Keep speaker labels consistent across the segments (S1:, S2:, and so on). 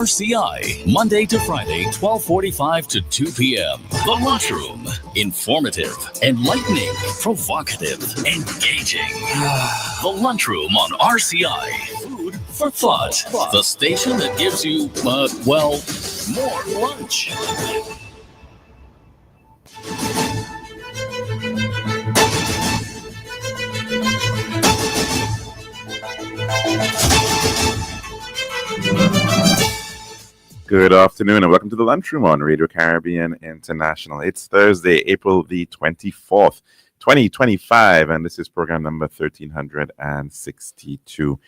S1: RCI, Monday to Friday, 12:45 to 2 p.m. The Lunchroom. Informative, enlightening, provocative, engaging. The Lunchroom on RCI. Food for thought. The station that gives you, more lunch.
S2: Good afternoon and welcome to the Lunchroom on Radio Caribbean International. It's Thursday, April the 24th, 2025, and this is program number 1362.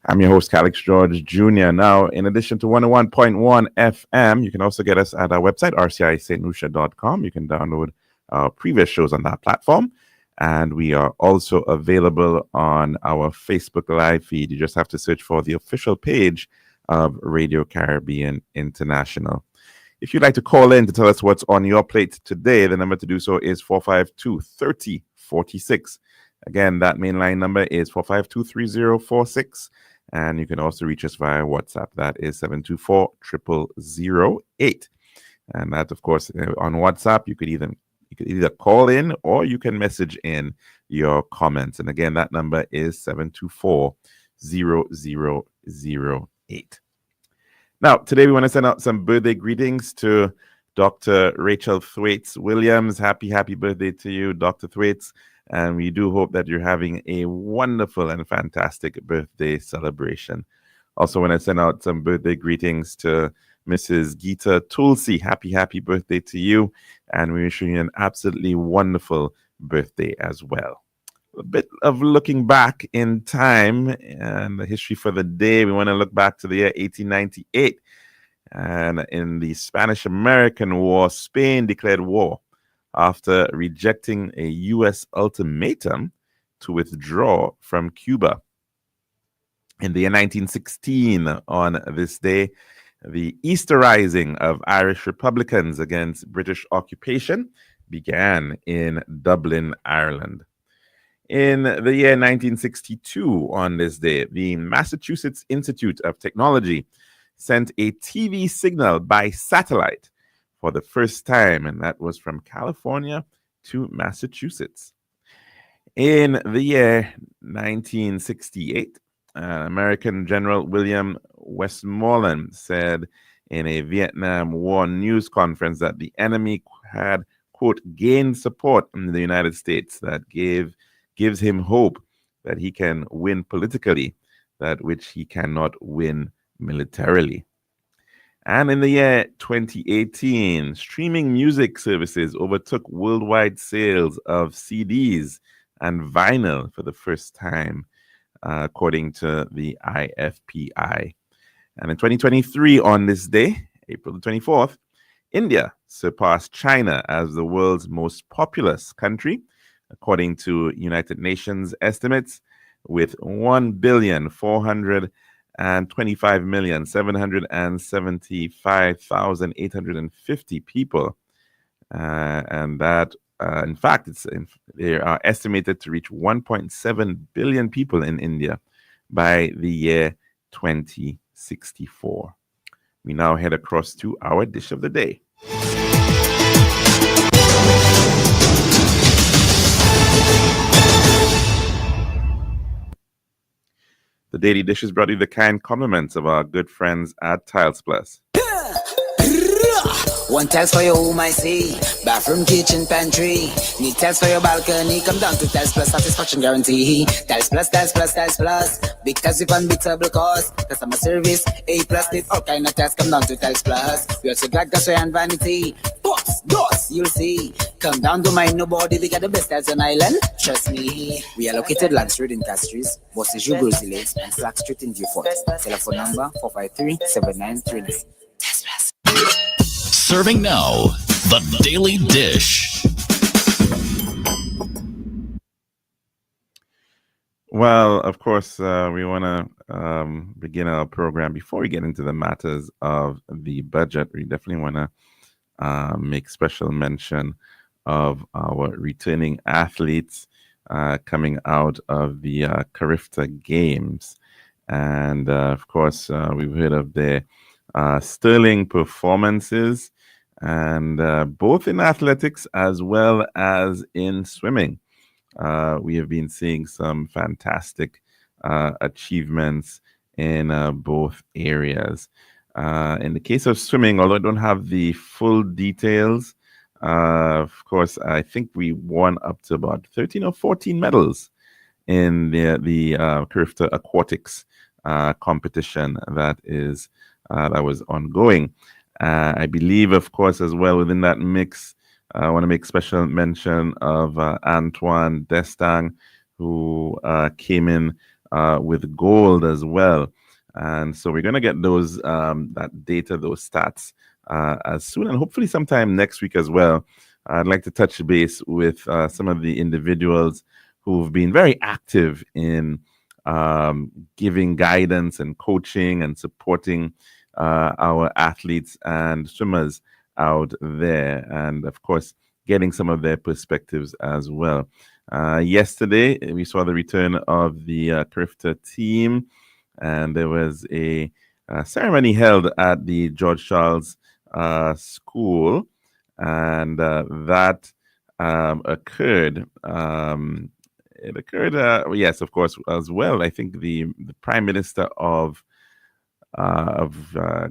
S2: I'm your host, Calix George Jr. Now, in addition to 101.1 FM, you can also get us at our website, rcistlucia.com. You can download our previous shows on that platform. And we are also available on our Facebook Live feed. You just have to search for the official page of Radio Caribbean International. If you'd like to call in to tell us what's on your plate today, the number to do so is 452-3046. Again, that mainline number is 452-3046. And you can also reach us via WhatsApp. That is 724-0008. And that, of course, on WhatsApp, you could either call in or you can message in your comments. And again, that number is 724-0008. Now, today we want to send out some birthday greetings to Dr. Rachel Thwaites Williams. Happy birthday to you, Dr. Thwaites. And we do hope that you're having a wonderful and fantastic birthday celebration. Also want to send out some birthday greetings to Mrs. Geeta Tulsi. Happy birthday to you. And we wish you an absolutely wonderful birthday as well. A bit of looking back in time and the history for the day. We want to look back to the year 1898. And in the Spanish-American War, Spain declared war after rejecting a U.S. ultimatum to withdraw from Cuba. In the year 1916, on this day, the Easter Rising of Irish Republicans against British occupation began in Dublin, Ireland. In the year 1962, on this day, the Massachusetts Institute of Technology sent a TV signal by satellite for the first time, and that was from California to Massachusetts. In the year 1968, American General William Westmoreland said in a Vietnam War news conference that the enemy had, quote, gained support in the United States that gives him hope that he can win politically, that which he cannot win militarily. And in the year 2018, streaming music services overtook worldwide sales of CDs and vinyl for the first time, according to the IFPI. And in 2023, on this day, April the 24th, India surpassed China as the world's most populous country, according to United Nations estimates, with 1,425,775,850 people. And that, in fact, they are estimated to reach 1.7 billion people in India by the year 2064. We now head across to our dish of the day. The daily dish is brought to you the kind compliments of our good friends at Tiles Plus.
S3: One tiles for your home, I see. Bathroom, kitchen, pantry. Need tiles for your balcony. Come down to Tiles Plus, satisfaction guarantee. Tiles Plus, Tiles Plus, Tiles Plus. Big tiles with unbeatable cost. Customer service, A+. Need all kind of tiles. Come down to Tiles Plus. We also got gasway and vanity. Pots, doors, you'll see. Come down to mine, nobody. We got the best tiles on island. Trust me. We are located Land Street in Castries, Bosses Jubilee Lakes, and Flag Street in Beaufort. Telephone number 453-7939. Tiles Plus.
S1: Serving now, the Daily Dish.
S2: Well, of course, we want to begin our program. Before we get into the matters of the budget, we definitely want to make special mention of our returning athletes coming out of the Carifta Games. And, of course, we've heard of their sterling performances, and both in athletics as well as in swimming. We have been seeing some fantastic achievements in both areas. In the case of swimming, although I don't have the full details, of course, I think we won up to about 13 or 14 medals in the Carifta Aquatics competition that was ongoing. I believe, of course, as well within that mix, I want to make special mention of Antoine Destang, who came in with gold as well. And so we're going to get those that data, those stats as soon, and hopefully sometime next week as well. I'd like to touch base with some of the individuals who've been very active in giving guidance and coaching and supporting our athletes and swimmers out there, and of course getting some of their perspectives as well. Yesterday we saw the return of the Carifta team, and there was a ceremony held at the George Charles School, and that occurred. It occurred, yes, of course, as well. I think the Prime Minister of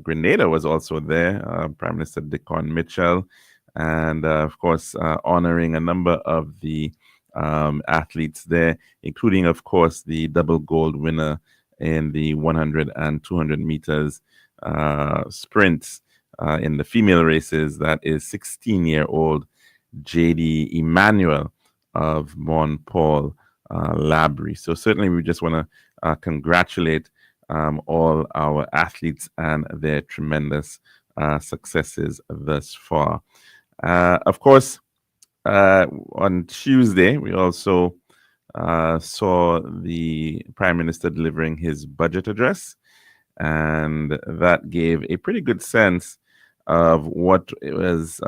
S2: Grenada was also there, Prime Minister Dickon Mitchell, and of course honoring a number of the athletes there, including, of course, the double gold winner in the 100 and 200 meters sprints in the female races. That is 16-year-old JD Emmanuel of Mont Paul Labrie. So certainly we just want to congratulate all our athletes and their tremendous successes thus far. Of course, on Tuesday, we also saw the Prime Minister delivering his budget address, and that gave a pretty good sense of what was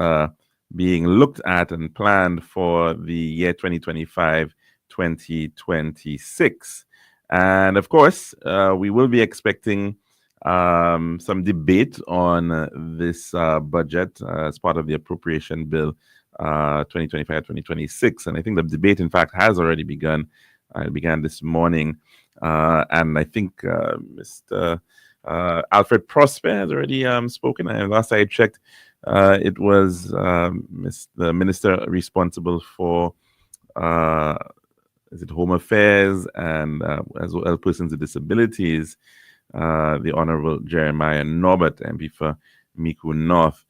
S2: being looked at and planned for the year 2025-2026. And of course, we will be expecting some debate on this budget as part of the appropriation bill 2025-2026. And I think the debate, in fact, has already begun. It began this morning. And I think Mr. Alfred Prosper has already spoken. And last I checked, it was the minister responsible for Home Affairs and as well persons with disabilities, the Honorable Jeremiah Norbert, MP for Miku North,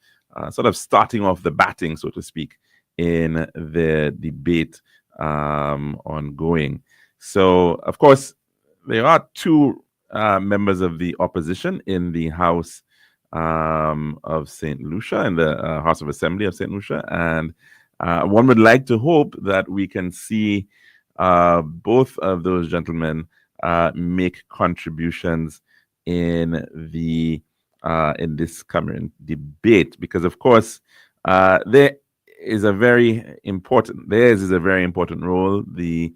S2: sort of starting off the batting, so to speak, in the debate ongoing. So, of course, there are two members of the opposition in the House of St. Lucia, in the House of Assembly of St. Lucia, and one would like to hope that we can see both of those gentlemen make contributions in the in this current debate, because of course theirs is a very important role, the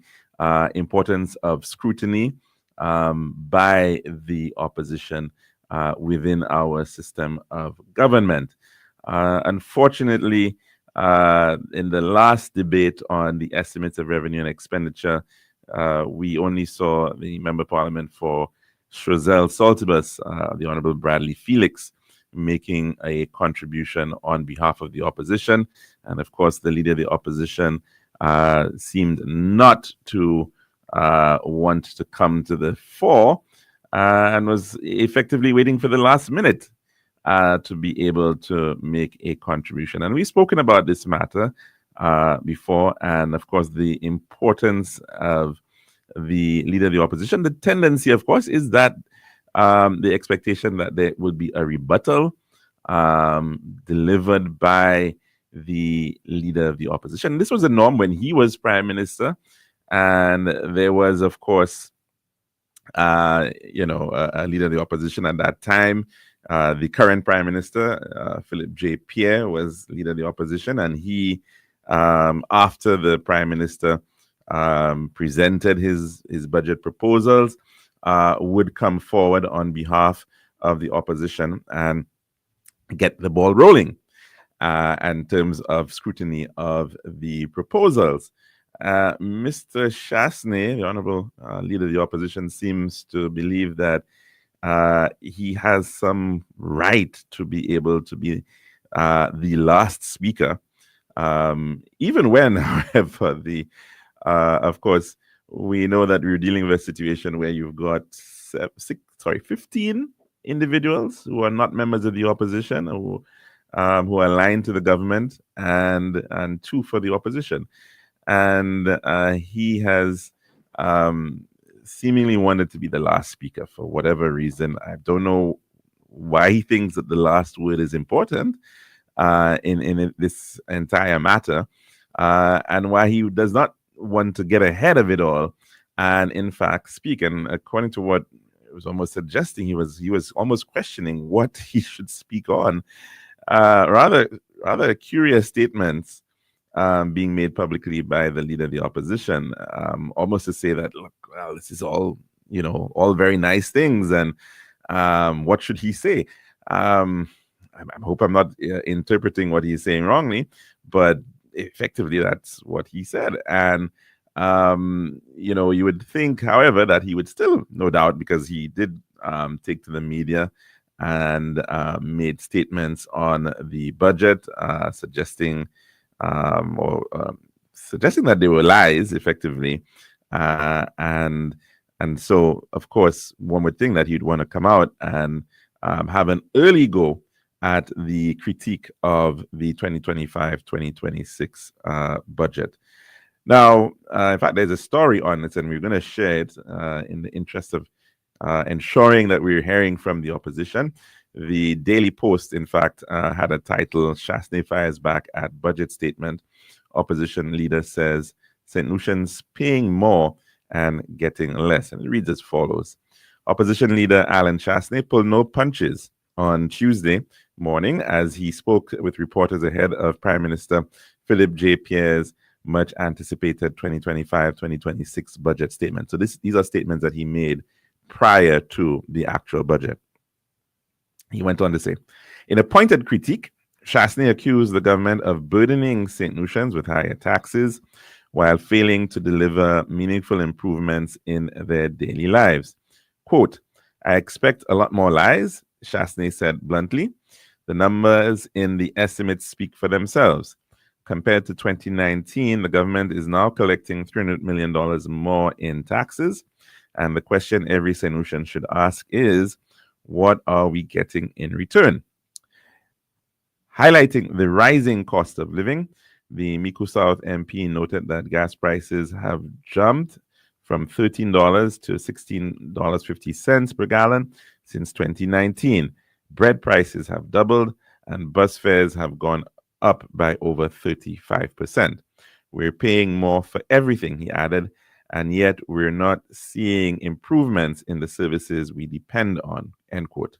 S2: importance of scrutiny by the opposition within our system of government. Unfortunately, in the last debate on the estimates of revenue and expenditure, we only saw the Member of Parliament for Choiseul Saltibus, the Honorable Bradley Felix, making a contribution on behalf of the opposition. And of course, the leader of the opposition seemed not to want to come to the fore and was effectively waiting for the last minute to be able to make a contribution. And we've spoken about this matter before, and of course, the importance of the leader of the opposition. The tendency, of course, is that the expectation that there would be a rebuttal delivered by the leader of the opposition. This was a norm when he was Prime Minister, and there was, of course, a leader of the opposition at that time. The current Prime Minister, Philip J. Pierre, was leader of the opposition, and he, after the Prime Minister presented his budget proposals, would come forward on behalf of the opposition and get the ball rolling in terms of scrutiny of the proposals. Mr. Chasney, the Honorable Leader of the Opposition, seems to believe that he has some right to be able to be the last speaker, even when, however, of course, we know that we're dealing with a situation where you've got 15 individuals who are not members of the opposition, who are aligned to the government, and 2 for the opposition. And he has seemingly wanted to be the last speaker for whatever reason. I don't know why he thinks that the last word is important in this entire matter, and why he does not want to get ahead of it all and in fact speak. And according to what it was almost suggesting, he was almost questioning what he should speak on. Rather curious statements being made publicly by the leader of the opposition, almost to say that, look, well, this is all, all very nice things, and what should he say? I hope I'm not interpreting what he's saying wrongly, but effectively that's what he said. And you would think, however, that he would still, no doubt, because he did take to the media and made statements on the budget, suggesting that they were lies, effectively, and so, of course, one would think that he'd want to come out and have an early go at the critique of the 2025-2026 budget. Now, in fact, there's a story on it, and we're going to share it in the interest of ensuring that we're hearing from the opposition. The Daily Post, in fact, had a title, "Chasney Fires Back at Budget Statement. Opposition Leader Says St. Lucians Paying More and Getting Less." And it reads as follows. Opposition Leader Alan Chasney pulled no punches on Tuesday morning as he spoke with reporters ahead of Prime Minister Philip J. Pierre's much anticipated 2025-2026 budget statement. So these are statements that he made prior to the actual budget. He went on to say, in a pointed critique, Chasney accused the government of burdening St. Lucians with higher taxes while failing to deliver meaningful improvements in their daily lives. Quote, "I expect a lot more lies," Chasney said bluntly. "The numbers in the estimates speak for themselves. Compared to 2019, the government is now collecting $300 million more in taxes. And the question every St. Lucian should ask is, what are we getting in return?" Highlighting the rising cost of living, the Mico South MP noted that gas prices have jumped from $13 to $16.50 per gallon since 2019. Bread prices have doubled, and bus fares have gone up by over 35%. "We're paying more for everything," he added, "and yet we're not seeing improvements in the services we depend on," end quote.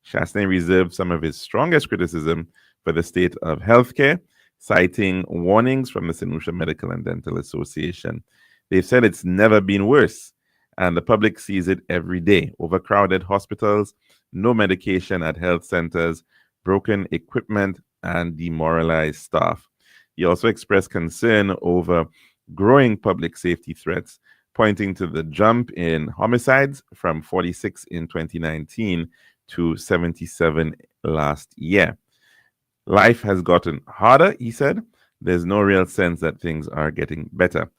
S2: Chasney reserved some of his strongest criticism for the state of healthcare, citing warnings from the St. Lucia Medical and Dental Association. They've said it's never been worse, and the public sees it every day. Overcrowded hospitals, no medication at health centers, broken equipment, and demoralized staff. He also expressed concern over growing public safety threats, pointing to the jump in homicides from 46 in 2019 to 77 last year. "Life has gotten harder," he said. "There's no real sense that things are getting better."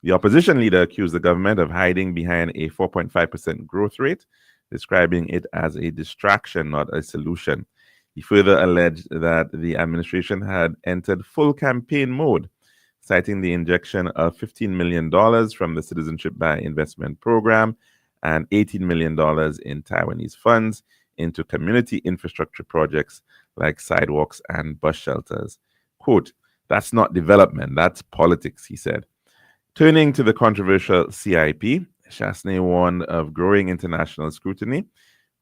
S2: The opposition leader accused the government of hiding behind a 4.5% growth rate, describing it as a distraction, not a solution. He further alleged that the administration had entered full campaign mode, citing the injection of $15 million from the Citizenship by Investment Program and $18 million in Taiwanese funds into community infrastructure projects like sidewalks and bus shelters. Quote, "That's not development, that's politics," he said. Turning to the controversial CIP, Chasney warned of growing international scrutiny.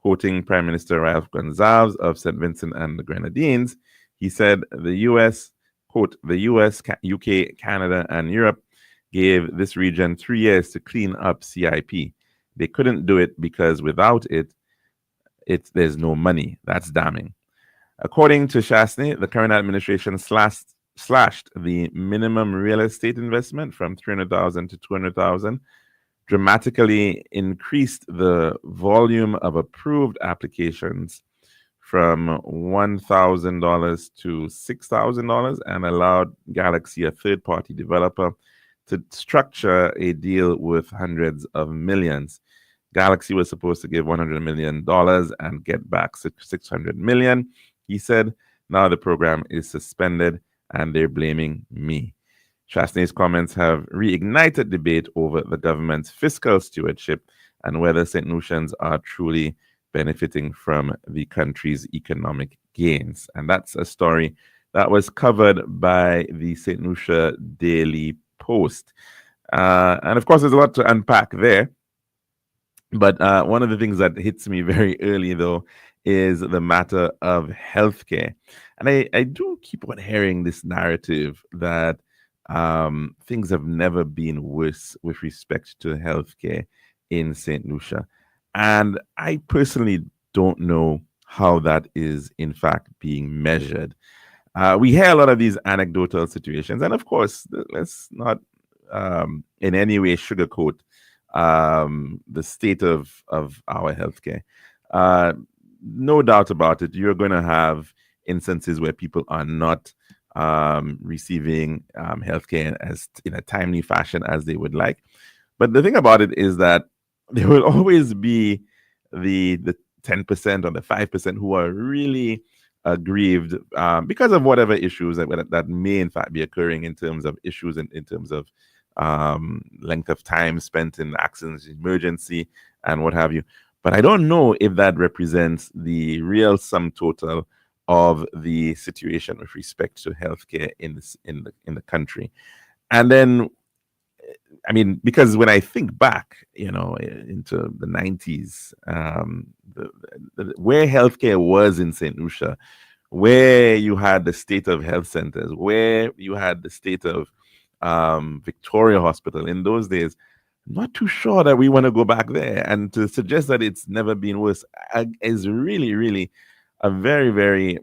S2: Quoting Prime Minister Ralph Gonsalves of St. Vincent and the Grenadines, he said the U.S., quote, "The U.S., UK, Canada, and Europe gave this region 3 years to clean up CIP. They couldn't do it because without it, there's no money. That's damning. According to Chasney, the current administration slashed the minimum real estate investment from 300,000 to 200,000, dramatically increased the volume of approved applications from $1,000 to $6,000, and allowed Galaxy, a third-party developer, to structure a deal with hundreds of millions. Galaxy was supposed to give $100 million and get back $600 million. He said, now the program is suspended and they're blaming me. Chasney's comments have reignited debate over the government's fiscal stewardship and whether St. Lucians are truly benefiting from the country's economic gains. And that's a story that was covered by the St. Lucia Daily Post. And of course, there's a lot to unpack there. But one of the things that hits me very early, though, is the matter of healthcare. And I do keep on hearing this narrative that things have never been worse with respect to healthcare in St. Lucia. And I personally don't know how that is, in fact, being measured. We hear a lot of these anecdotal situations. And of course, let's not in any way sugarcoat the state of our healthcare. No doubt about it, you're going to have instances where people are not receiving healthcare as in a timely fashion as they would like. But the thing about it is that there will always be the 10% or the 5% who are really aggrieved because of whatever issues that may in fact be occurring in terms of issues in terms of length of time spent in accidents, emergency, and what have you. But I don't know if that represents the real sum total of the situation with respect to healthcare in the country. And then, I mean, because when I think back, into the 90s, where healthcare was in St. Lucia, where you had the state of health centers, where you had the state of Victoria Hospital in those days, I'm not too sure that we want to go back there. And to suggest that it's never been worse is really, really a very, very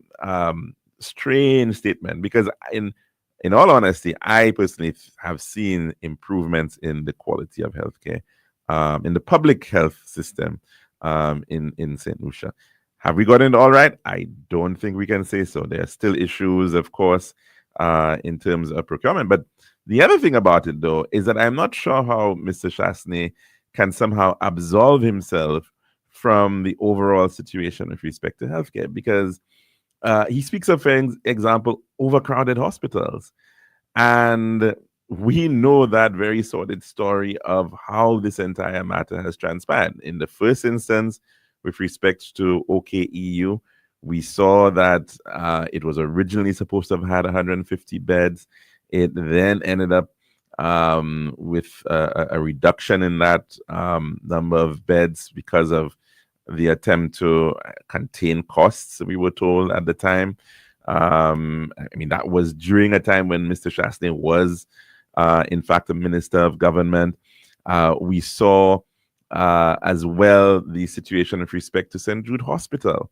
S2: strange statement. Because in all honesty, I personally have seen improvements in the quality of healthcare in the public health system in St. Lucia. Have we gotten it all right? I don't think we can say so. There are still issues, of course, in terms of procurement. But the other thing about it, though, is that I'm not sure how Mr. Chasney can somehow absolve himself from the overall situation with respect to healthcare, because he speaks of, for example, overcrowded hospitals. And we know that very sordid story of how this entire matter has transpired. In the first instance, with respect to OKEU, we saw that it was originally supposed to have had 150 beds. It then ended up with a reduction in that number of beds because of the attempt to contain costs, we were told at the time. I mean, that was during a time when Mr. Chasney was, in fact, a minister of government. We saw as well the situation with respect to St. Jude Hospital,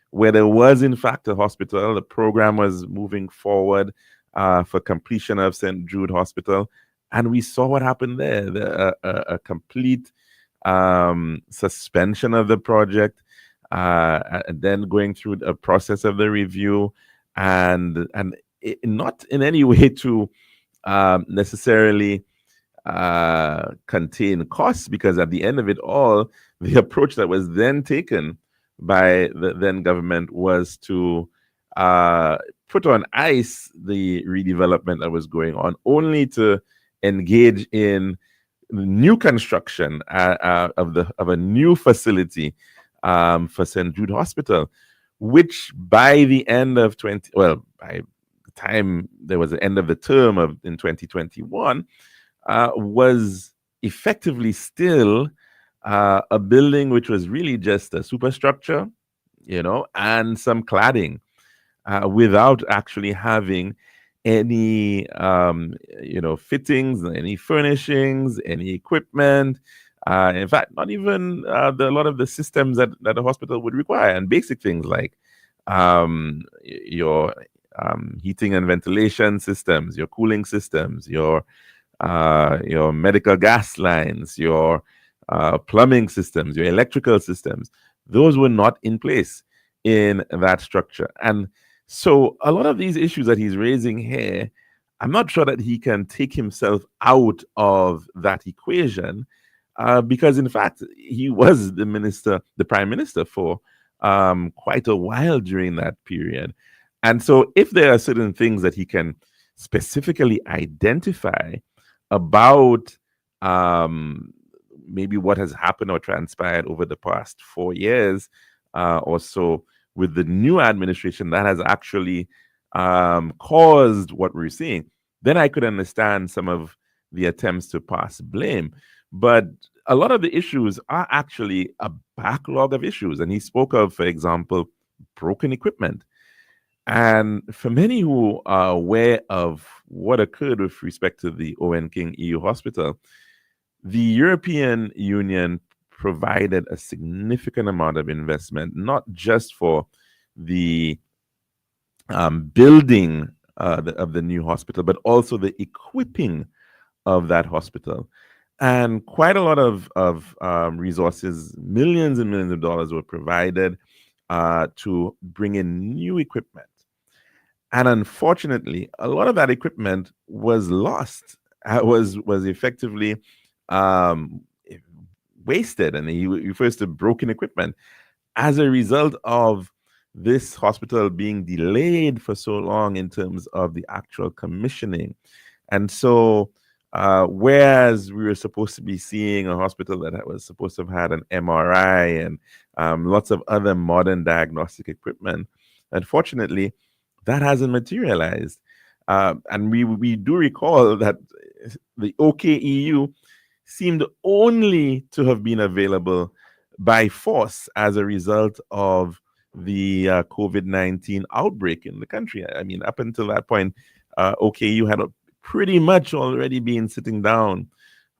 S2: where there was, in fact, a hospital. The program was moving forward for completion of St. Jude Hospital. And we saw what happened there, a complete suspension of the project, and then going through the process of the review, and not in any way to necessarily contain costs, because at the end of it all, the approach that was then taken by the then government was to put on ice the redevelopment that was going on, only to engage in new construction of a new facility for St. Jude Hospital, which by the end of by the time there was the end of the term in 2021, was effectively still a building which was really just a superstructure, and some cladding, without actually having any fittings, any furnishings, any equipment, In fact, not even a lot of the systems that a hospital would require, and basic things like your heating and ventilation systems, your cooling systems, your medical gas lines, your plumbing systems, your electrical systems. Those were not in place in that structure. And so a lot of these issues that he's raising here, I'm not sure that he can take himself out of that equation because, in fact, he was the prime minister for quite a while during that period. And so if there are certain things that he can specifically identify about maybe what has happened or transpired over the past 4 years or so with the new administration that has actually caused what we're seeing, then I could understand some of the attempts to pass blame. But a lot of the issues are actually a backlog of issues. And he spoke of, for example, broken equipment. And for many who are aware of what occurred with respect to the Owen King EU Hospital, the European Union provided a significant amount of investment, not just for the building of the new hospital, but also the equipping of that hospital. And quite a lot of resources, millions and millions of dollars were provided to bring in new equipment. And unfortunately, a lot of that equipment was lost, was effectively wasted. And he refers to broken equipment as a result of this hospital being delayed for so long in terms of the actual commissioning. And so, whereas we were supposed to be seeing a hospital that was supposed to have had an MRI and lots of other modern diagnostic equipment, unfortunately, that hasn't materialized. And we do recall that the OKEU seemed only to have been available by force as a result of the COVID-19 outbreak in the country. I mean, up until that point, OKU had pretty much already been sitting down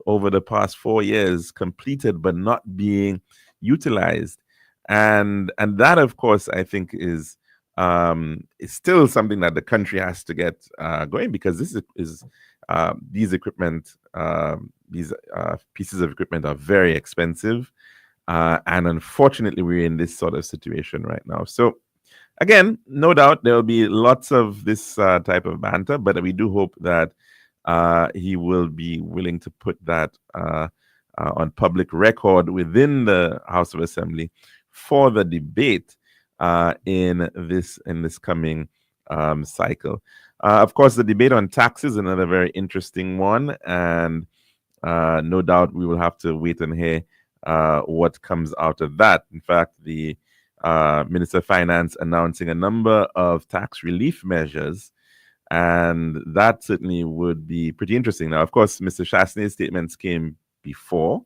S2: over the past 4 years, completed but not being utilized. And that, of course, I think is still something that the country has to get going, because this is these equipment, these pieces of equipment are very expensive. And unfortunately, we're in this sort of situation right now. So again, no doubt there will be lots of this type of banter, but we do hope that he will be willing to put that on public record within the House of Assembly for the debate in this coming cycle. Of course, the debate on taxes is another very interesting one, and no doubt we will have to wait and hear what comes out of that. In fact, the Minister of Finance announcing a number of tax relief measures, and that certainly would be pretty interesting. Now, of course, Mr. Chasney's statements came before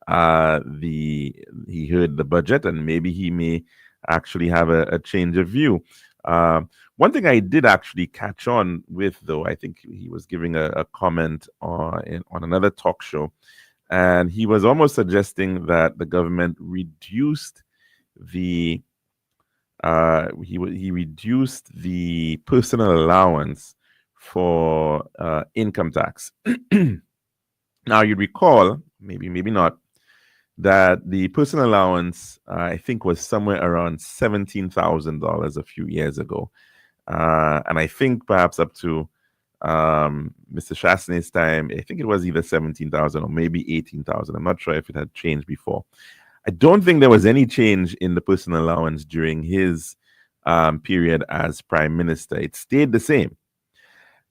S2: he heard the budget, and maybe he may actually have a change of view. One thing I did actually catch on with, though, I think he was giving a comment on another talk show, and he was almost suggesting that the government reduced the he reduced the personal allowance for income tax. Now, you recall, maybe not, that the personal allowance, I think, was somewhere around $17,000 a few years ago. And I think perhaps up to Mr. Chasney's time, I think it was either 17,000 or maybe 18,000. I'm not sure if it had changed before. I don't think there was any change in the personal allowance during his period as prime minister. It stayed the same.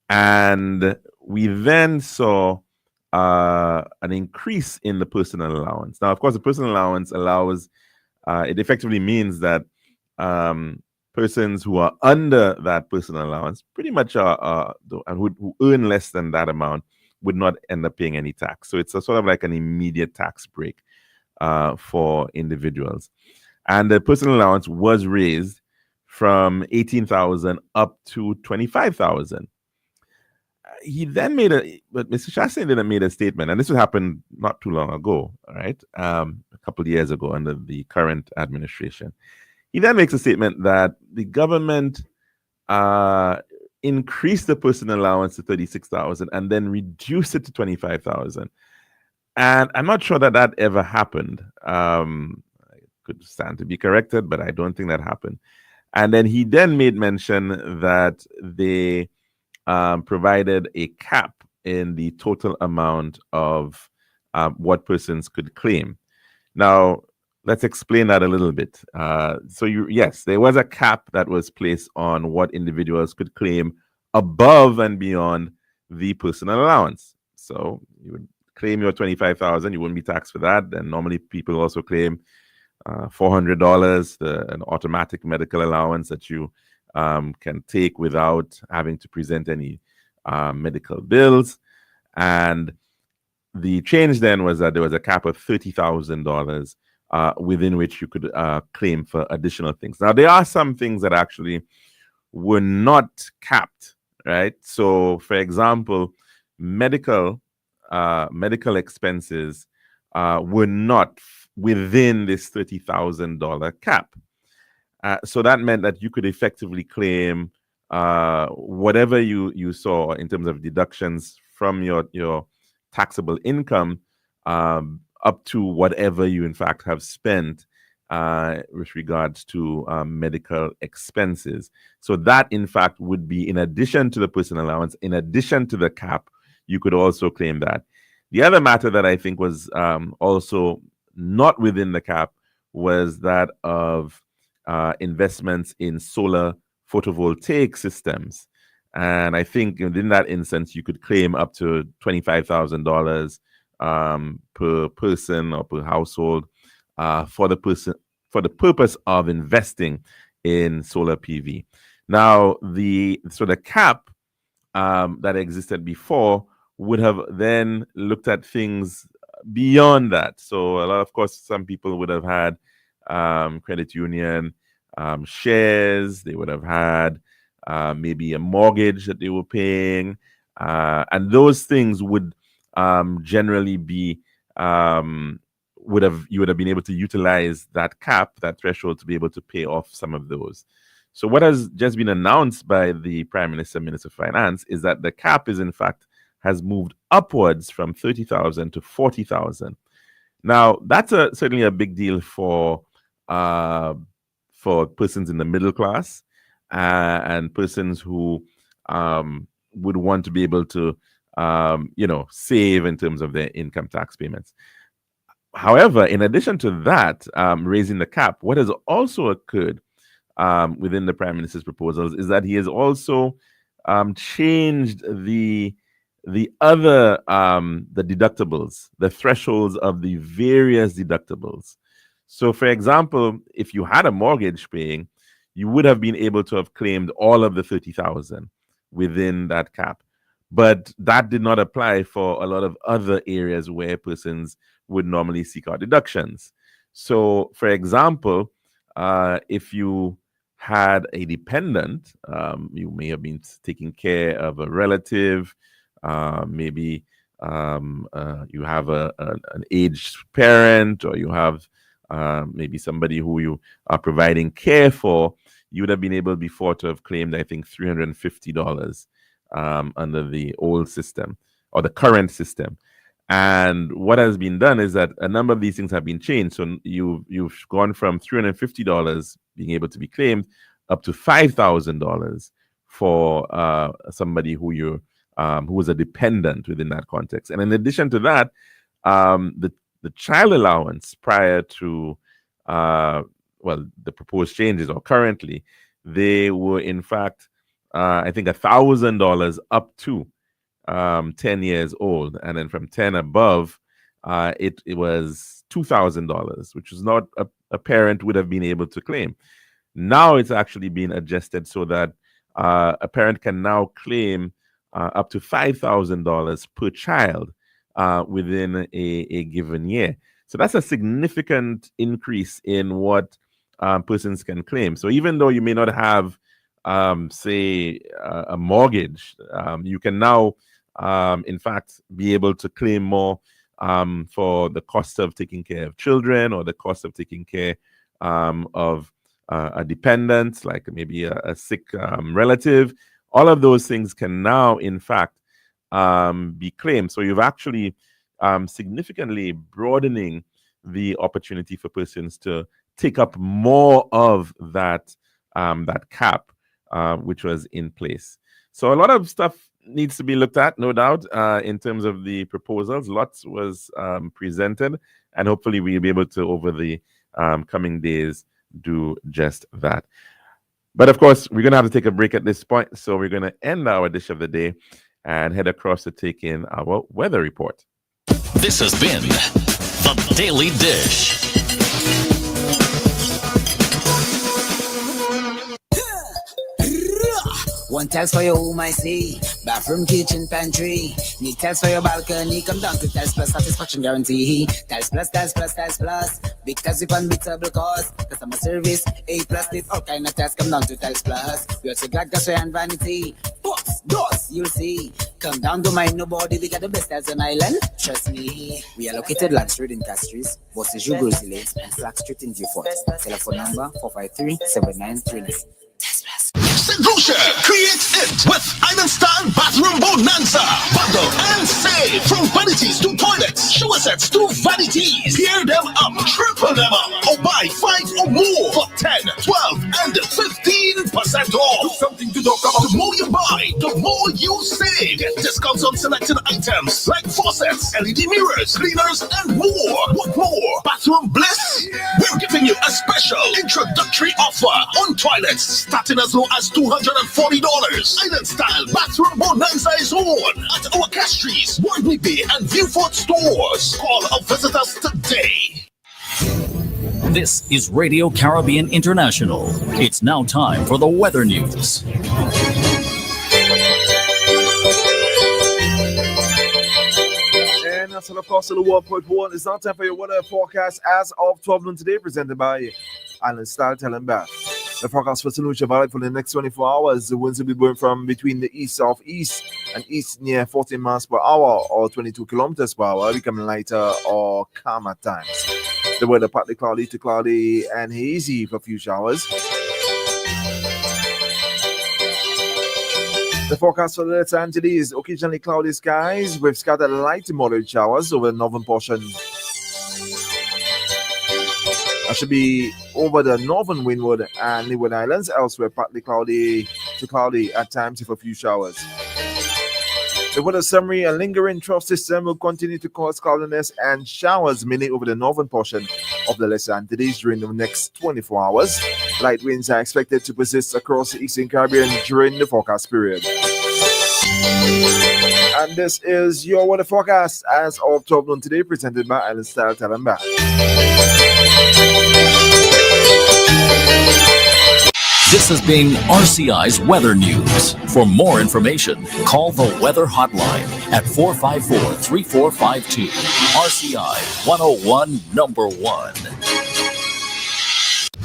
S2: And we then saw an increase in the personal allowance. Now, of course, the personal allowance allows, it effectively means that persons who are under that personal allowance pretty much are who earn less than that amount would not end up paying any tax. So it's a sort of like an immediate tax break for individuals. And the personal allowance was raised from 18,000 up to 25,000. he then but Mr. Chastain didn't make a statement, and this happened not too long ago, all right, a couple of years ago under the current administration. He then makes a statement that the government increased the personal allowance to 36,000 and then reduced it to 25,000. And I'm not sure that ever happened. I could stand to be corrected, but I don't think that happened. And then he then made mention that they provided a cap in the total amount of what persons could claim. Now, let's explain that a little bit. Yes, there was a cap that was placed on what individuals could claim above and beyond the personal allowance. So you would claim your 25,000, you wouldn't be taxed for that. And normally people also claim $400, an automatic medical allowance that you can take without having to present any medical bills. And the change then was that there was a cap of $30,000 within which you could claim for additional things. Now, there are some things that actually were not capped, right? So, for example, medical expenses were not within this $30,000 cap. So that meant that you could effectively claim whatever you saw in terms of deductions from your taxable income up to whatever you in fact have spent with regards to medical expenses. So that in fact would be in addition to the personal allowance, in addition to the cap, you could also claim that. The other matter that I think was also not within the cap was that of investments in solar photovoltaic systems. And I think in that instance, you could claim up to $25,000 per person or per household for the purpose of investing in solar PV. Now, the cap that existed before would have then looked at things beyond that. So of course, some people would have had credit union shares. They would have had maybe a mortgage that they were paying, and those things would generally be you would have been able to utilize that cap, that threshold, to be able to pay off some of those. So what has just been announced by the Prime Minister, Minister of Finance, is that the cap is in fact has moved upwards from 30,000 to 40,000. Now that's certainly a big deal for persons in the middle class and persons who would want to be able to save in terms of their income tax payments. However, in addition to that, raising the cap, what has also occurred within the Prime Minister's proposals is that he has also changed the deductibles, the thresholds of the various deductibles. So, for example, if you had a mortgage paying, you would have been able to have claimed all of the 30,000 within that cap. But that did not apply for a lot of other areas where persons would normally seek out deductions. So, for example, if you had a dependent, you may have been taking care of a relative, maybe you have an aged parent, or you have maybe somebody who you are providing care for, you would have been able before to have claimed, I think, $350 under the old system or the current system. And what has been done is that a number of these things have been changed. So you've gone from $350 being able to be claimed up to $5,000 for somebody who was a dependent within that context. And in addition to that, the child allowance prior to the proposed changes, or currently, they were in fact I think $1,000 up to 10 years old, and then from 10 above, it was $2,000, which is not a parent would have been able to claim. Now it's actually been adjusted so that a parent can now claim up to $5,000 per child within a given year. So that's a significant increase in what persons can claim. So even though you may not have say, a mortgage, you can now, in fact, be able to claim more for the cost of taking care of children or the cost of taking care of a dependent, like maybe a sick relative. All of those things can now, in fact, be claimed. So you've actually significantly broadening the opportunity for persons to take up more of that that cap, which was in place. So a lot of stuff needs to be looked at, no doubt, in terms of the proposals. Lots was presented, and hopefully we'll be able to, over the coming days, do just that. But of course, we're going to have to take a break at this point. So we're going to end our dish of the day and head across to take in our weather report.
S1: This has been the Daily Dish.
S3: One tiles for your home, I see. Bathroom, kitchen, pantry. Need tiles for your balcony. Come down to Tiles Plus, satisfaction guarantee. Tiles Plus, Tiles Plus, Tiles Plus. Big tiles with unbeatable cost. Customer service, A+. With all kind of tiles. Come down to Tiles Plus. We also got gasway and vanity. Books, doors, you'll see. Come down to mind nobody. We got the best tiles on island. Trust me. We are located Land Street in Castries, Bosses, Juguruzi Lanes, and Flag Street in Beaufort. Telephone number 453-7939.
S4: St. Lucia creates it with Island Style Bathroom Bonanza. Bundle and save from vanities to toilets, shower sets to vanities. Pair them up, triple them up, or buy 5 or more for 10, 12, and 15% off. Something to talk about. The more you buy, the more you save. Get discounts on selected items like faucets, LED mirrors, cleaners, and more. What more? Bathroom Bliss? We're giving you a special introductory offer on toilets starting as low as $240. Island Style Bathroom Bonanza is on at our Castries, Wardney Bay, and Beaufort stores. Call or visit us today.
S1: This is Radio Caribbean International. It's now time for the weather news.
S5: And that's all across the 1.1. It's now time for your weather forecast as of 12 noon today, presented by Island Style Talent Bath. The forecast for St. Lucia Valley for the next 24 hours. The winds will be blowing from between the east-southeast and east near 14 miles per hour or 22 kilometers per hour, becoming lighter or calm at times. The weather partly cloudy to cloudy and hazy for a few showers. The forecast for the Los Angeles, occasionally cloudy skies with scattered light to moderate showers over the northern portion. That should be over the northern Windward and Leeward Islands, elsewhere partly cloudy to cloudy at times with a few showers. The weather summary: a lingering trough system will continue to cause cloudiness and showers mainly over the northern portion of the Los Angeles during the next 24 hours. Light winds are expected to persist across the Eastern Caribbean during the forecast period. And this is your weather forecast as of 12 noon today, presented by Island Style Talent Bath.
S1: This has been RCI's Weather News. For more information, call the Weather Hotline at 454-3452. RCI 101 number 1.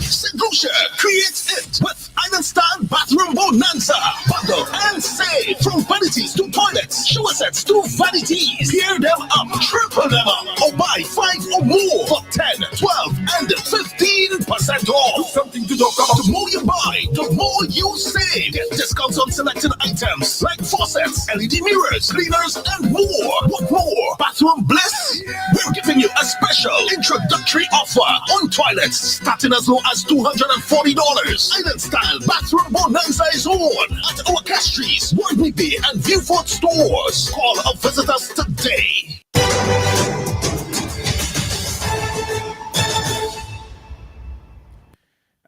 S4: St. Lucia creates it with Island Style Bathroom Bonanza. Bundle and save from vanities to toilets, shower sets to vanities. Pair them up, triple them up, or buy 5 or more for 10, 12, and 15% off. Something to talk about. The more you buy, the more you save. Get discounts on selected items like faucets, LED mirrors, cleaners, and more. What more? Bathroom Bliss? We're giving you a special introductory offer on toilets starting as low as $240. Island Style Bathroom Bonanza is on at our Castries, Wardney Bay, and Beaufort stores. Call or visit us today.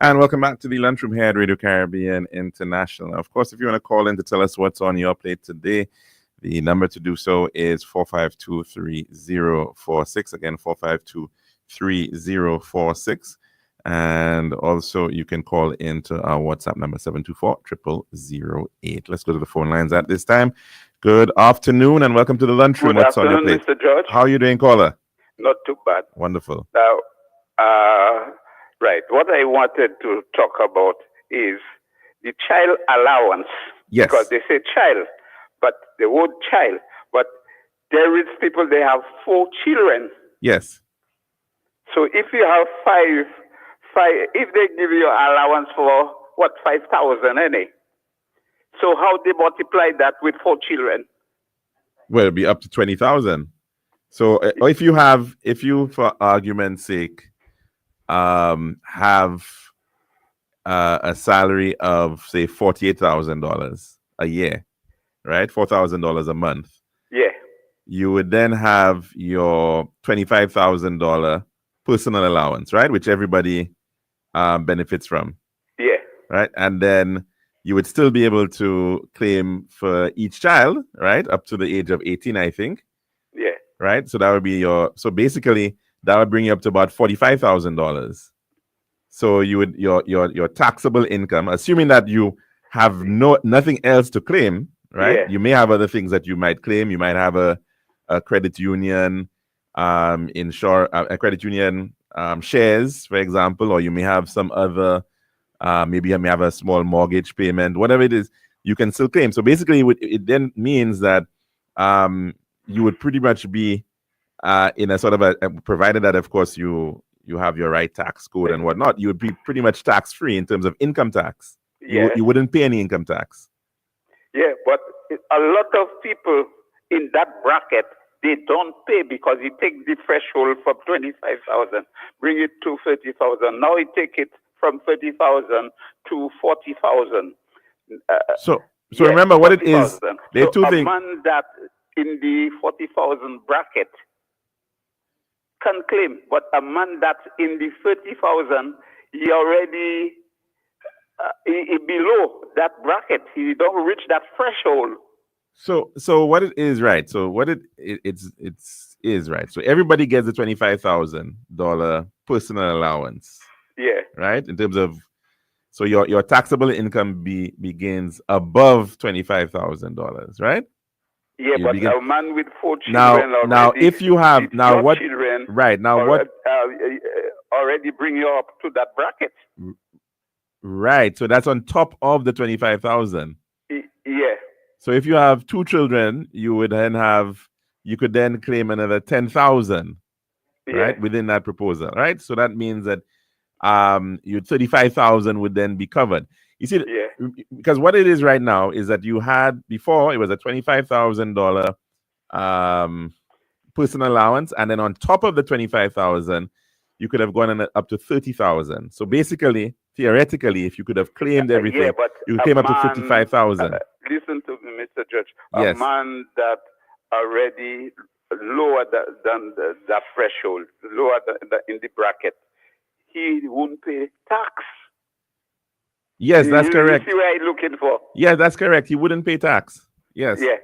S2: And welcome back to the Lunchroom here at Radio Caribbean International. Of course, if you want to call in to tell us what's on your plate today, the number to do so is 452-3046. Again, 452-3046. And also, you can call into our WhatsApp number 724-0008. Let's go to the phone lines at this time. Good afternoon and welcome to the Lunchroom.
S6: Good
S2: What's on your plate?
S6: afternoon, Mr. George.
S2: How are you doing, caller?
S6: Not too bad.
S2: Wonderful.
S6: Now, right, what I wanted to talk about is the child allowance.
S2: Yes.
S6: Because they say child, but the word child. But there is people, they have 4 children.
S2: Yes.
S6: So if you have five, if they give you allowance for, 5,000, any? So how they multiply that with 4 children?
S2: Well, it'd be up to 20,000. So if you, for argument's sake, have a salary of say $48,000 a year, right? $4,000 a month.
S6: Yeah.
S2: You would then have your $25,000 personal allowance, right? Which everybody benefits from.
S6: Yeah.
S2: Right. And then you would still be able to claim for each child, right? Up to the age of 18, I think.
S6: Yeah.
S2: Right. So that would be so basically that would bring you up to about $45,000. So you would your taxable income, assuming that you have nothing else to claim, right?
S6: Yeah.
S2: You may have other things that you might claim. You might have a credit union, a credit union shares, for example, or you may have some other, maybe you may have a small mortgage payment, whatever it is, you can still claim. So basically, it then means that you would pretty much be in a sort of provided that, of course, you have your right tax code and whatnot, you would be pretty much tax free in terms of income tax.
S6: Yeah.
S2: You wouldn't pay any income tax.
S6: Yeah, but a lot of people in that bracket, they don't pay because you take the threshold from 25,000, bring it to 30,000. Now you take it from 30,000 to 40,000.
S2: So remember what 40, it is. There are two things.
S6: A man that in the 40,000 bracket can claim, but a man that's in the 30,000, he already he below that bracket. He don't reach that threshold.
S2: So what it is, right? So what it is right. So everybody gets a $25,000 personal allowance.
S6: Yeah.
S2: Right. In terms of, so your taxable income begins above $25,000, right?
S6: Yeah, but a man with 4 children
S2: now if you have now what
S6: children,
S2: right now what
S6: already bring you up to that bracket.
S2: Right. So that's on top of the 25,000.
S6: Yeah.
S2: So if you have 2 children, you could then claim another 10,000, right, within that proposal, right? So that means that your 35,000 would then be covered. You see, because what it is right now is that you had before, it was a $25,000 personal allowance, and then on top of the 25,000, you could have gone up to 30,000. So basically, theoretically, if you could have claimed everything, you could claim up to 55,000.
S6: Listen to me, Mr. Judge.
S2: Yes.
S6: A man that already lower than the threshold, lower in the bracket, he won't pay tax.
S2: Yes, that's correct.
S6: You see what I'm looking for?
S2: Yeah, that's correct. He wouldn't pay tax. Yes.
S6: Yeah.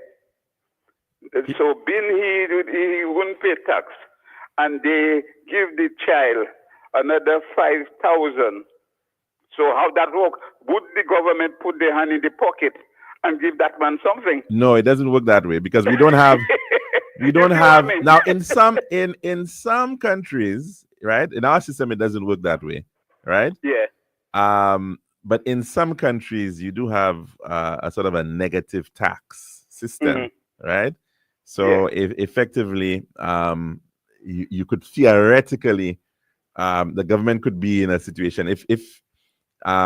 S6: So he wouldn't pay tax, and they give the child another 5,000. So how that work? Would the government put their hand in the pocket and give that man something?
S2: No, it doesn't work that way because we don't have now in some countries, right? In our system, it doesn't work that way, right?
S6: Yeah.
S2: But in some countries, you do have a sort of a negative tax system, right? So if effectively, you could theoretically, the government could be in a situation if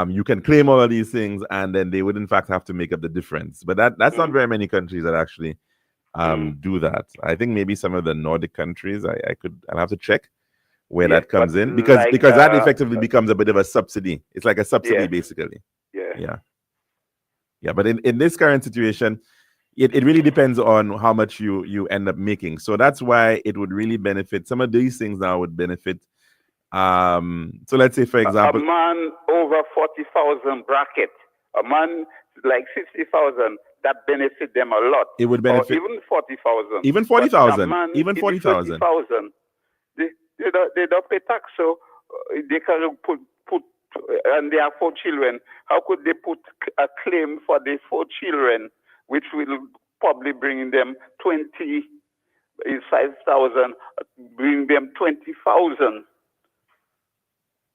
S2: you can claim all of these things and then they would in fact have to make up the difference. But that's not very many countries that actually do that. I think maybe some of the Nordic countries, I'll have to check where that comes in because that effectively becomes a bit of a subsidy. It's like a subsidy basically. Yeah. But in this current situation, it really depends on how much you end up making. So that's why it would really benefit. Some of these things now would benefit. So let's say, for example,
S6: a man over 40,000 bracket, a man like 60,000, that benefit them a lot.
S2: It would benefit
S6: even 40,000.
S2: Even 40,000. Even 40,000.
S6: They don't pay tax, so they can put and they have 4 children. How could they put a claim for the 4 children, which will probably bring them 25,000, bring them 20,000?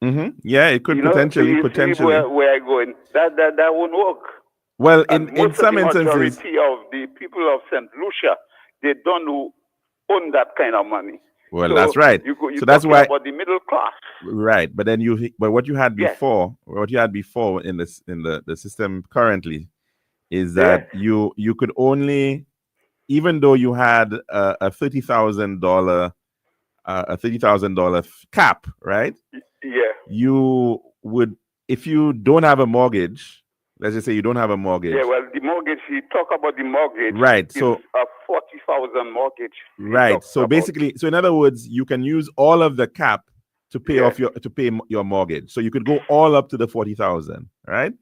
S2: Yeah, it could
S6: You know,
S2: potentially.
S6: see where I going. That won't work.
S2: Well,
S6: And
S2: in
S6: most
S2: some
S6: of the
S2: instances,
S6: majority of the people of St. Lucia, they don't own that kind of money.
S2: well,
S6: So
S2: that's right.
S6: You're
S2: So that's
S6: talking
S2: why,
S6: about the middle class.
S2: right. But then but what you had
S6: Yes.
S2: before, in the system currently, is
S6: Yes.
S2: that you could only, even though you had a $30,000 cap, right?
S6: Yeah.
S2: You would, if you don't have a mortgage, let's just say you don't have a mortgage.
S6: Yeah, well, the mortgage, you talk about the mortgage.
S2: Right,
S6: It's
S2: so
S6: a 40,000 mortgage.
S2: right. So basically, so in other words, you can use all of the cap to pay off your mortgage. So you could go all up to the 40,000, right?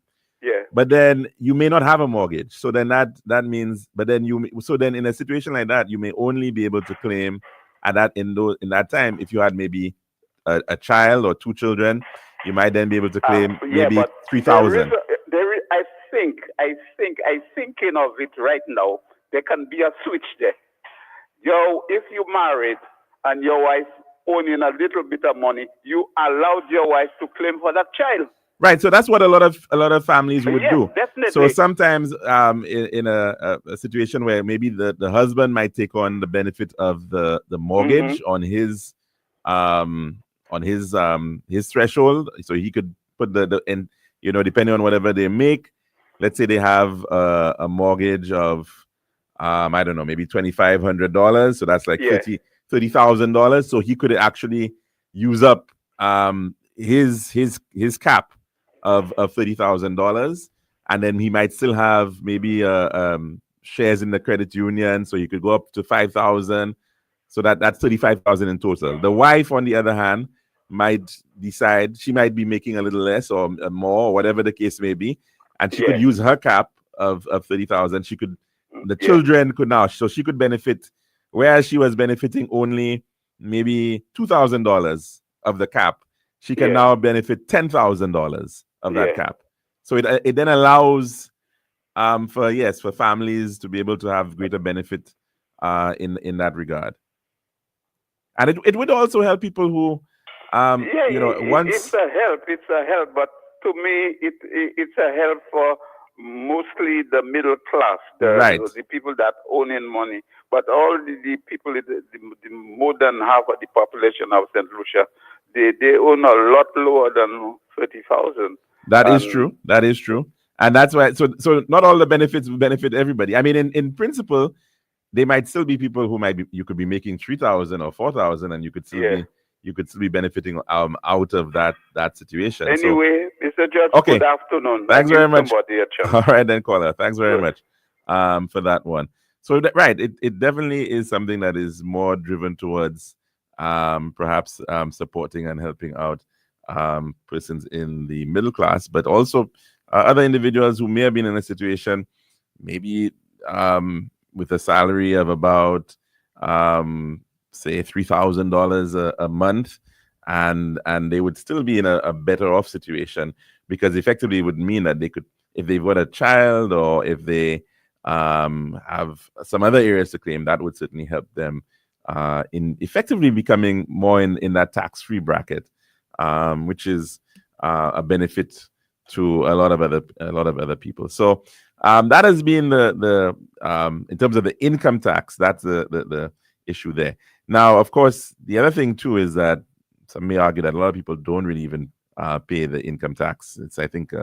S6: Yeah.
S2: But then you may not have a mortgage. So then that means, but then then in a situation like that, you may only be able to claim at that in that time, if you had maybe a child or two children, you might then be able to claim maybe
S6: but
S2: 3,000.
S6: There is, I thinking of it right now, there can be a switch there. If you married and your wife owning a little bit of money, you allowed your wife to claim for that child.
S2: Right, so that's what a lot of families would do.
S6: Definitely.
S2: So sometimes, in a situation where maybe the husband might take on the benefit of the mortgage on his threshold, so he could put and depending on whatever they make, let's say they have a mortgage of I don't know, maybe $2,500, so that's like $30,000. So he could actually use up his cap of $30,000, and then he might still have maybe shares in the credit union, so he could go up to 5,000. So that's 35,000 in total. The wife, on the other hand, might decide she might be making a little less or more, or whatever the case may be, and she could use her cap of 30,000. The children could now, so she could benefit, whereas she was benefiting only maybe $2,000 of the cap. She can now benefit $10,000 of that cap. So it then allows for families to be able to have greater benefit in that regard. And it would also help people who
S6: it's a help, but to me it's a help for mostly the middle class, the people that own in money. But all the people, the more than half of the population of St. Lucia, they own a lot lower than 30,000.
S2: That is true. And that's why, so not all the benefits will benefit everybody. I mean, in principle, there might still be people who you could be making 3,000 or 4,000, and you could still be benefiting out of that situation.
S6: Anyway, Mr. Judge, good afternoon.
S2: Thanks very much. All right, then, caller. Thanks very much for that one. So it definitely is something that is more driven towards perhaps supporting and helping out persons in the middle class, but also other individuals who may have been in a situation maybe with a salary of about say $3,000 a month, and they would still be in a better off situation, because effectively it would mean that they could, if they've got a child or if they have some other areas to claim, that would certainly help them in effectively becoming more in that tax-free bracket, which is a benefit to a lot of other people. So that has been the in terms of the income tax, that's the issue there. Now, of course, the other thing too is that some may argue that a lot of people don't really even pay the income tax. It's, I think,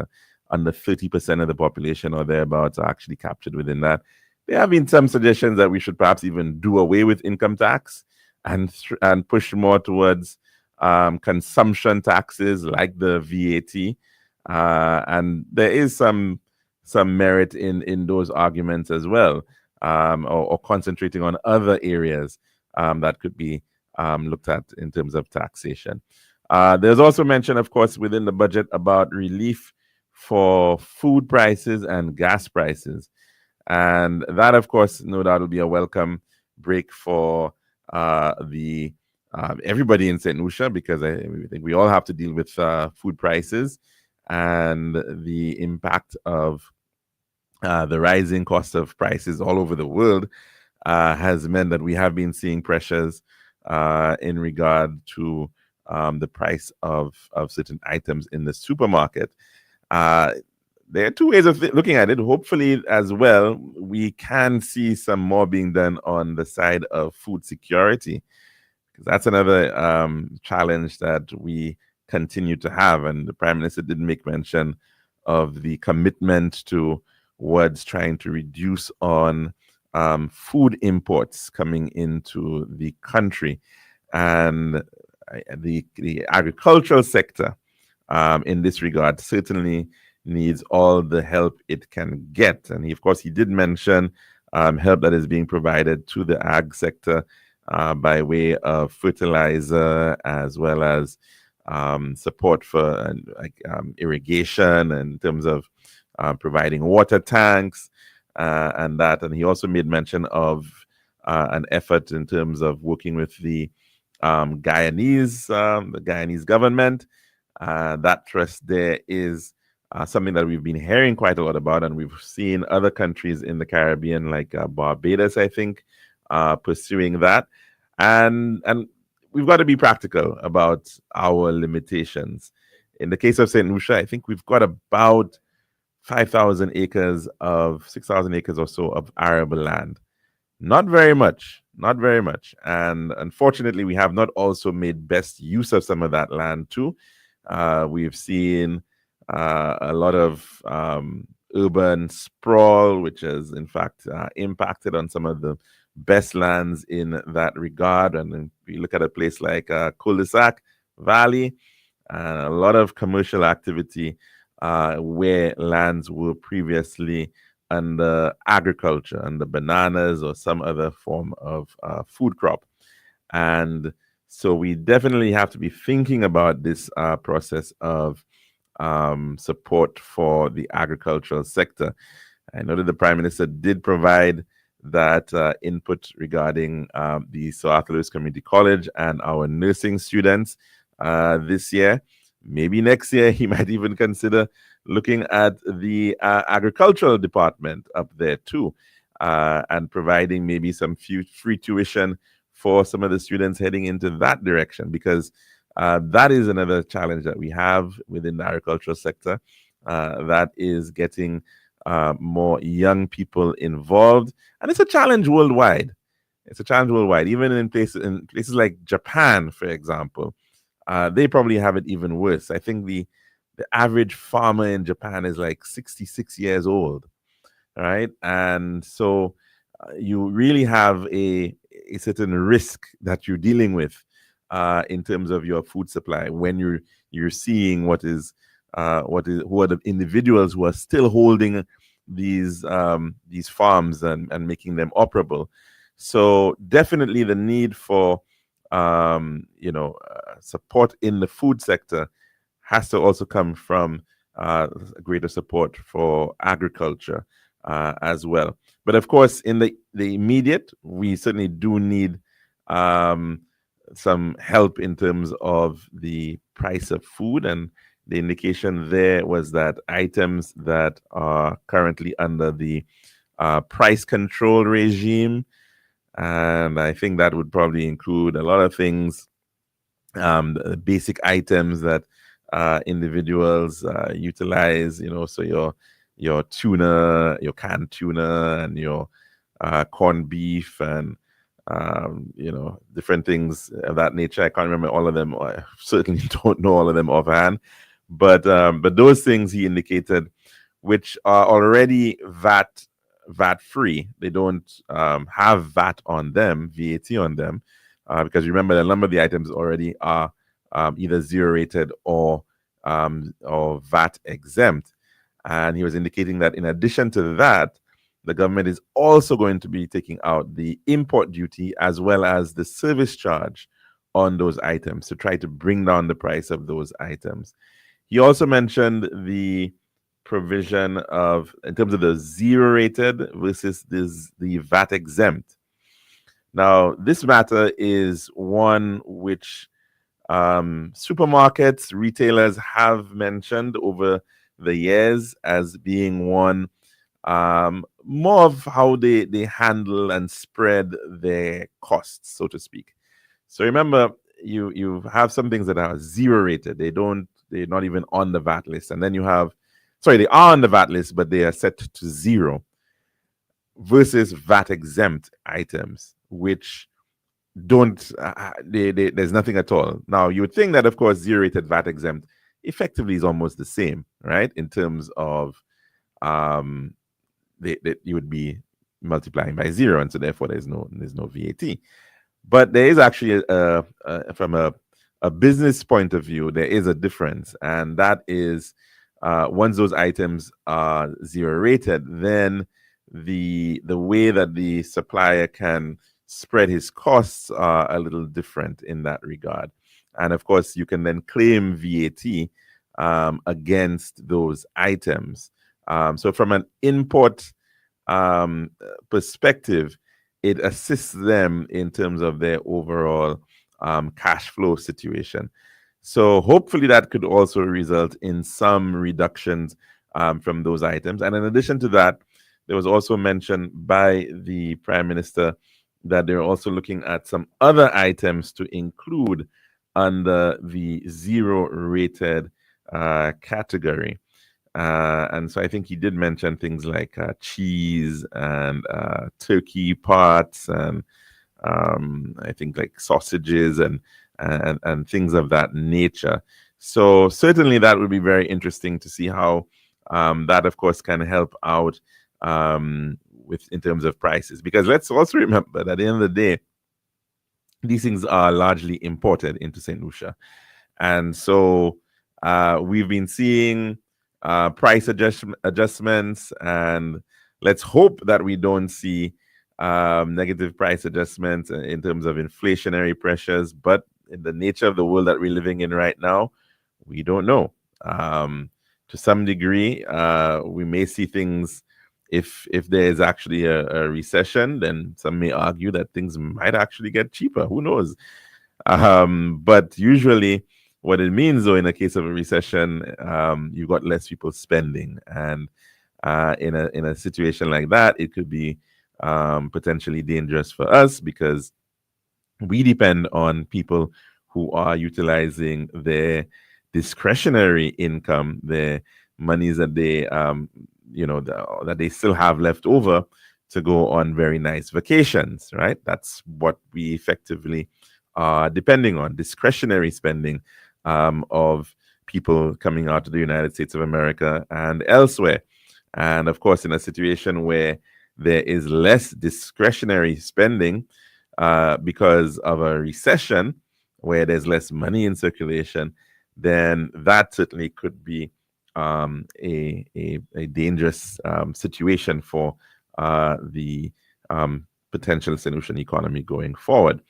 S2: under 30% of the population or thereabouts are actually captured within that. There have been some suggestions that we should perhaps even do away with income tax and push more towards consumption taxes like the VAT. And there is some merit in those arguments as well, or concentrating on other areas that could be looked at in terms of taxation. There's also mention, of course, within the budget about relief for food prices and gas prices. And that, of course, no doubt will be a welcome break for everybody in St. Lucia, because I think we all have to deal with food prices and the impact of the rising cost of prices all over the world has meant that we have been seeing pressures in regard to the price of certain items in the supermarket. There are two ways of looking at it. Hopefully, as well, we can see some more being done on the side of food security, because that's another challenge that we continue to have. And the Prime Minister did make mention of the commitment towards trying to reduce on food imports coming into the country. And the agricultural sector in this regard certainly needs all the help it can get. And of course, he did mention help that is being provided to the ag sector by way of fertilizer, as well as support for irrigation in terms of providing water tanks and that. And he also made mention of an effort in terms of working with the Guyanese government. That trust there is something that we've been hearing quite a lot about, and we've seen other countries in the Caribbean, like Barbados, I think, pursuing that. And we've got to be practical about our limitations. In the case of St. Lucia, I think we've got about 6,000 acres or so of arable land. Not very much. And unfortunately, we have not also made best use of some of that land too. We've seen a lot of urban sprawl, which has in fact impacted on some of the best lands in that regard. And if you look at a place like Cul-de-sac Valley, a lot of commercial activity where lands were previously under agriculture, under bananas or some other form of food crop. And so we definitely have to be thinking about this process of support for the agricultural sector. I know that the Prime Minister did provide that input regarding the South Louis Community College and our nursing students this year. Maybe next year he might even consider looking at the agricultural department up there too, and providing maybe some free tuition for some of the students heading into that direction, because that is another challenge that we have within the agricultural sector, that is getting more young people involved. And it's a challenge worldwide. Even in places like Japan, for example. They probably have it even worse. I think the average farmer in Japan is like 66 years old, right? And so you really have a certain risk that you're dealing with in terms of your food supply when you're seeing who are the individuals who are still holding these farms and making them operable. So definitely the need for support in the food sector has to also come from greater support for agriculture as well. But of course, in the immediate, we certainly do need some help in terms of the price of food. And the indication there was that items that are currently under the price control regime, and I think that would probably include a lot of things, basic items that individuals utilize, so your tuna, your canned tuna, and your corned beef, and different things of that nature. I can't remember all of them. I certainly don't know all of them offhand, but those things he indicated, which are already VAT free. They don't have VAT on them, VAT on them, because remember, a number of the items already are either zero rated or VAT exempt. And he was indicating that in addition to that, the government is also going to be taking out the import duty as well as the service charge on those items to try to bring down the price of those items. He also mentioned the provision of, in terms of the zero rated versus the VAT exempt. Now, this matter is one which supermarkets, retailers have mentioned over the years as being one more of how they handle and spread their costs, so to speak. So remember, you have some things that are zero rated. They're not even on the VAT list. And then you have, they are on the VAT list, but they are set to zero, versus VAT exempt items, which don't, there's nothing at all. Now, you would think that, of course, zero rated VAT exempt effectively is almost the same, right? In terms of, that you would be multiplying by zero, and so therefore there's no VAT. But there is actually from a business point of view, there is a difference, and that is once those items are zero rated, then the way that the supplier can spread his costs are a little different in that regard. And of course, you can then claim VAT against those items. So from an import perspective, it assists them in terms of their overall cash flow situation. So hopefully that could also result in some reductions from those items. And in addition to that, there was also mentioned by the Prime Minister that they're also looking at some other items to include under the zero rated category. And so I think he did mention things like cheese and turkey parts, and I think like sausages and things of that nature. So certainly that would be very interesting to see how that, of course, can help out with in terms of prices. Because let's also remember that at the end of the day, these things are largely imported into St. Lucia. And so we've been seeing price adjustments, and let's hope that we don't see negative price adjustments in terms of inflationary pressures. But in the nature of the world that we're living in right now, we don't know. To some degree, we may see things, if there is actually a recession, then some may argue that things might actually get cheaper. Who knows? But usually what it means, though, in a case of a recession, you've got less people spending. And in a situation like that, it could be potentially dangerous for us, because we depend on people who are utilizing their discretionary income, their monies that they that they still have left over to go on very nice vacations, right? That's what we effectively are depending on, discretionary spending of people coming out to the United States of America and elsewhere. And of course, in a situation where there is less discretionary spending because of a recession, where there's less money in circulation, then that certainly could be a dangerous situation for the potential St. Lucian economy going forward.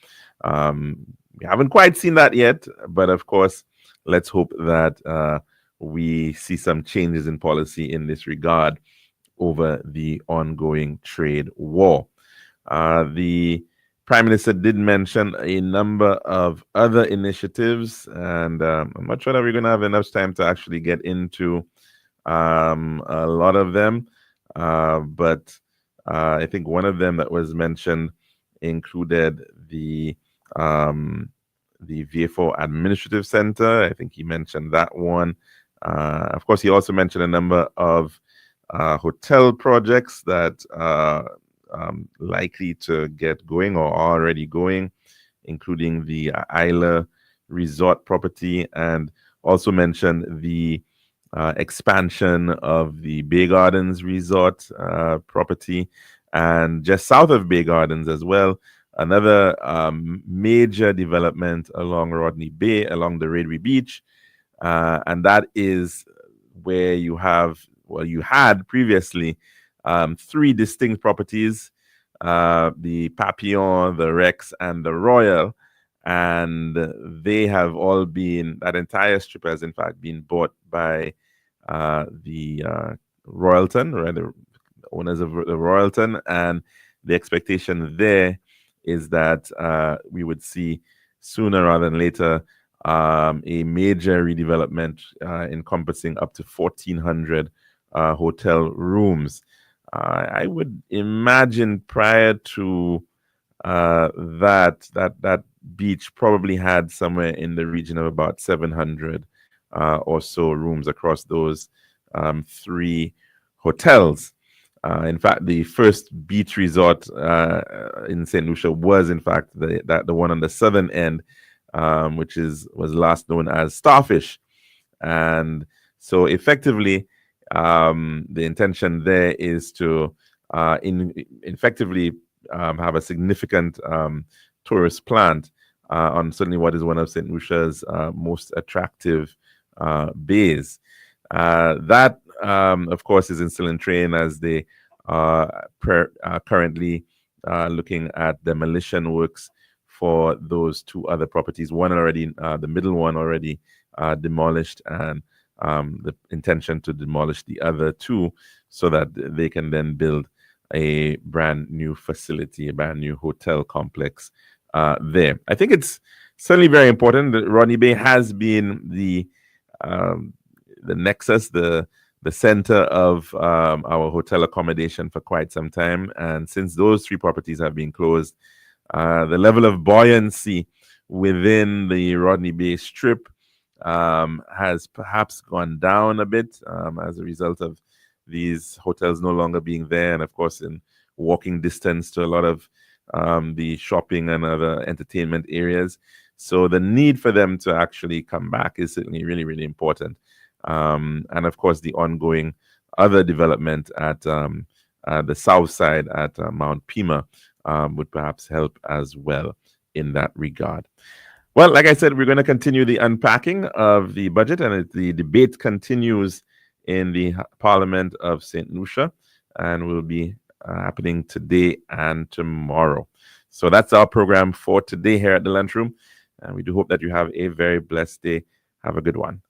S2: We haven't quite seen that yet, but of course, let's hope that we see some changes in policy in this regard over the ongoing trade war. The Prime Minister did mention a number of other initiatives, and I'm not sure that we're going to have enough time to actually get into a lot of them. But I think one of them that was mentioned included the VFO Administrative Center. I think he mentioned that one. Of course, he also mentioned a number of hotel projects that are likely to get going or are already going, including the Isla Resort property, and also mentioned the expansion of the Bay Gardens Resort property, and just south of Bay Gardens as well, another major development along Rodney Bay, along the Railway Beach, and that is where you had previously 3 distinct properties, the Papillon, the Rex, and the Royal, and they have all been, that entire strip has in fact been bought by the Royalton, right, the owners of the Royalton, and the expectation there is that we would see sooner rather than later a major redevelopment encompassing up to 1,400 hotel rooms. I would imagine prior to that beach probably had somewhere in the region of about 700 or so rooms across those 3 hotels. In fact, the first beach resort in St. Lucia was, in fact, the one on the southern end, which was last known as Starfish. And so effectively, the intention there is to effectively have a significant tourist plant on certainly what is one of St. Lucia's most attractive bays. That, of course, is still in train as they are currently looking at demolition works for those 2 other properties. One already, the middle one already demolished, and the intention to demolish the other 2 so that they can then build a brand new facility, a brand new hotel complex there. I think it's certainly very important that Rodney Bay has been the nexus, the center of our hotel accommodation for quite some time. And since those 3 properties have been closed, the level of buoyancy within the Rodney Bay Strip has perhaps gone down a bit as a result of these hotels no longer being there, and of course in walking distance to a lot of the shopping and other entertainment areas. So the need for them to actually come back is certainly really, really important. And of course, the ongoing other development at the south side at Mount Pima would perhaps help as well in that regard. Well, like I said, we're going to continue the unpacking of the budget, and the debate continues in the Parliament of St. Lucia, and will be happening today and tomorrow. So that's our program for today here at the Lunchroom, and we do hope that you have a very blessed day. Have a good one.